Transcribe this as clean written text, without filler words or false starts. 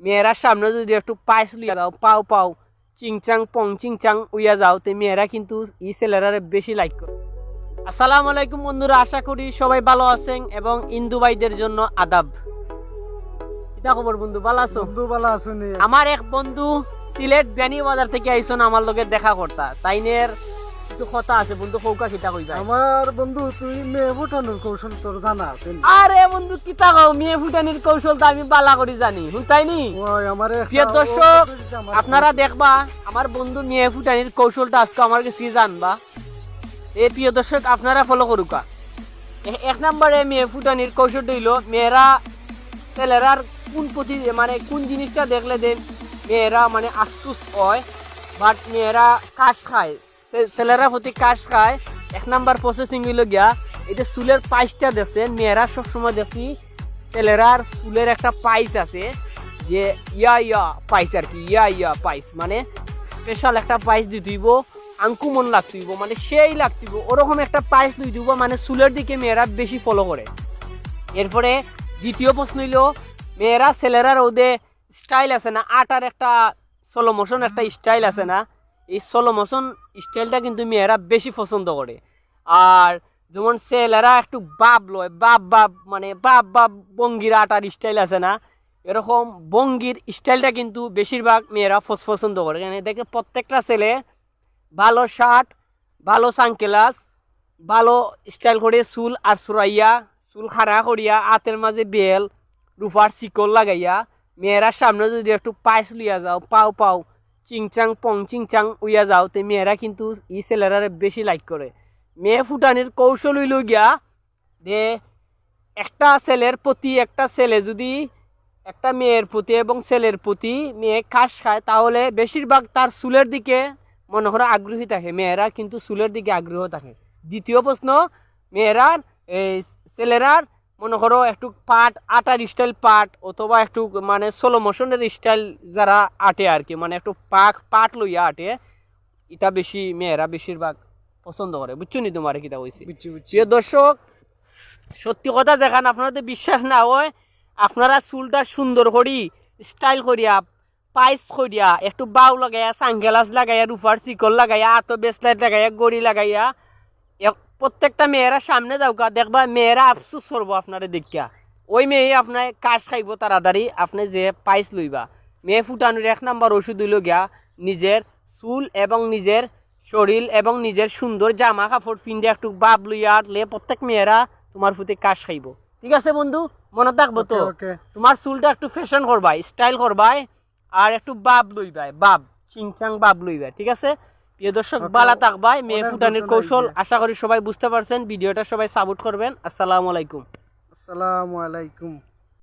মেয়েরার সামনে যদি একটু পায়েস লইয়া যাও, পাও পাও চিংচাং পং চিংচাং উইয়া যাও, তো মেয়েরা কিন্তু এই ছেলেরারে বেশি লাইক করে। আসসালামু আলাইকুম বন্ধুরা, আশা করি সবাই ভালো আছেন এবং ইন্দু ভাইদের জন্য আদাব। কিতা খবর বন্ধু, ভালো আছো? বন্ধু ভালো আছো নি? আমার এক বন্ধু সিলেট বেনি বাজার থেকে আইসন আমার লগে দেখা করতা, তাইনের কিছু কথা আছে বন্ধু, কৌকা কিতা কইবা? আমার বন্ধু তুই মেয়ে ফুটানোর কৌশল তোর জানা আছে? আরে বন্ধু কিতা কও, মেয়ে ফুটানির কৌশল তো আমি বালা করি জানি, শুনতাইনি? ওই আমারে প্রিয় দর্শক, আপনারা দেখবা আমার বন্ধু মেয়ে ফুটানির কৌশলটা আজকে আমার কাছে জানবা। এই প্রিয় দর্শক আপনারা ফলো করুকা। এক নম্বরে মেয়ে ফুটানির কৌশল হইল, মেয়েরা ছেলেরার কোন প্রতি মানে কোন জিনিসটা দেখলে দেন মেয়েরা মানে আশ্চুস হয়, বাট মেয়েরা কাশ খায়, ছেলেরা প্রতি কাশ খায়। এক নাম্বার প্রসেসিং হইল গিয়া এই যে চুলের পাইসটা দেখছেন, মেয়েরা সবসময় দেখি ছেলেরার চুলের একটা পাইস আছে, যে ইয়া পাইস আর কি, ইয়া পাইস মানে স্পেশাল একটা পাইস দিয়ে দিব, আঙ্কুমন লাগতেইব মানে সেই লাগতেইব, ওরকম একটা পাইস দিয়ে দিব, মানে চুলের দিকে মেয়েরা বেশি ফলো করে। এরপরে দ্বিতীয় প্রশ্ন হইল, মেয়েরা ছেলেরার ওদে স্টাইল আছে না, আটার একটা সোলো মোশন একটা স্টাইল আছে না, এই সোলো মোশন স্টাইলটা কিন্তু মেয়েরা বেশি পছন্দ করে। আর যেমন ছেলেরা একটু বাপ লয়, বাপ মানে বাপ বঙ্গির আটার স্টাইল আছে না, এরকম বঙ্গির স্টাইলটা কিন্তু বেশিরভাগ মেয়েরা পছন্দ করে। দেখে প্রত্যেকটা ছেলে ভালো শার্ট, ভালো সানগ্লাস, ভালো স্টাইল করে চুল আর সুরাইয়া, চুল খাড়া করিয়া, হাতের মাঝে বেল, রুফার শিকল লাগাইয়া, মেয়েরার সামনে যদি একটু পায়েস লইয়া যাও, পাও পাও চিংচাং পং চিংচাং উইয়া যাও, তো মেয়েরা কিন্তু এই ছেলেরারে বেশি লাইক করে। মেয়ে ফুটানির কৌশল হইল গিয়া যে একটা ছেলের প্রতি একটা ছেলে যদি একটা মেয়ের প্রতি এবং ছেলের প্রতি মেয়ে কাশ খায়, তাহলে বেশিরভাগ তার চুলের দিকে মনে করে আগ্রহী থাকে, মেয়েরা কিন্তু চুলের দিকে আগ্রহ থাকে। দ্বিতীয় প্রশ্ন, মেয়েরার এই ছেলেরার মনে করো একটু পাট আটার স্টাইল পাট, অথবা একটু মানে সোলো মোশনের স্টাইল যারা আটে আর কি, মানে একটু পাট লইয়া আটে, এটা বেশি মেয়েরা বেশিরভাগ পছন্দ করে। বুঝছো নি তোমার কিতা হয়েছে? প্রিয় দর্শক, সত্যি কথা দেখান, আপনারা তো বিশ্বাস না হয়, আপনারা চুলটা সুন্দর করি স্টাইল করিয়া পাইস করিয়া একটু বাউ লাগাইয়া, সানগ্লাস লাগাইয়া, রুফার শিকল লাগাইয়া, আতো বেসলাইট লাগাইয়া, গড়ি লাগাইয়া প্রত্যেকটা মেয়েরা সামনে যাওকা, দেখবা মেয়েরা আফসুস করবো আপনারে দেখিয়া। ওই মেয়ে আপনার কাশ খাইব তাড়াতাড়ি, আপনি যে পাইস লইবা। মেয়ে ফুটানোর এক নাম্বার ওষুধ হইল গিয়া নিজের চুল এবং নিজের শরীর এবং নিজের সুন্দর জামা কাপড় পিন্ধে একটু বাপ লইয়া আটলে প্রত্যেক মেয়েরা তোমার প্রতি কাশ খাইব। ঠিক আছে বন্ধু, মনে থাকবো তো? তোমার চুলটা একটু ফ্যাশন করবাই, স্টাইল করবাই, আর একটু বাপ লইবাই, বাপ চিংচাং বাপ লইবাই। ঠিক আছে প্রিয় দর্শক, বালা থাকবাই। মেয়ে ফুটানির কৌশল আশা করি সবাই বুঝতে পারছেন। ভিডিওটা সবাই সাপোর্ট করবেন। আসসালামু আলাইকুম। আসসালামু আলাইকুম।